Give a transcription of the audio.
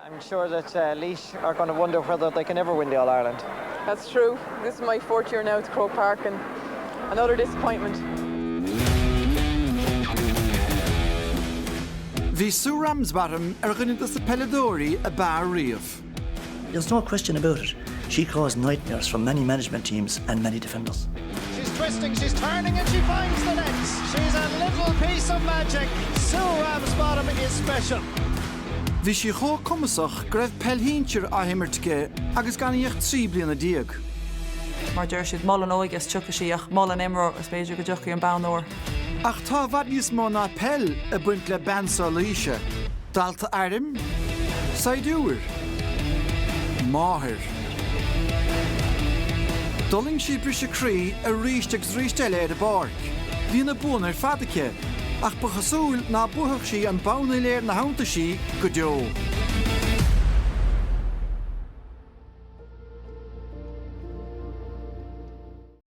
I'm sure that Laois are going to wonder whether they can ever win the All-Ireland. That's true. This is my 4th year now at Croke Park and another disappointment. Bhí Sue Ramsbottom ghine sa Pelladori a bharr riamh. There's no question about it. She caused nightmares for many management teams and many defenders. She's twisting, she's turning and she finds the nets. She's a little piece of magic. Sue Ramsbottom is special. Bhí sé chó cumasach go raibh pellhíntir a himeartha agus gan íocht 3 bliana díag. Mar deir siad moll an óigas tucha sí ach moll an imreoir is féidir go dtiocfaí an beanóir. Ach tá bhad níos mó ná pell a buint le bensa Laoise. Dalta airim, saidúir, máthir. Doling si brise crí a ríisteach ríisteile ar a bharc. Bhí na bún ar fadacha, ach ba chasúil ná buthach sí an bána léir na hánta sí go deo.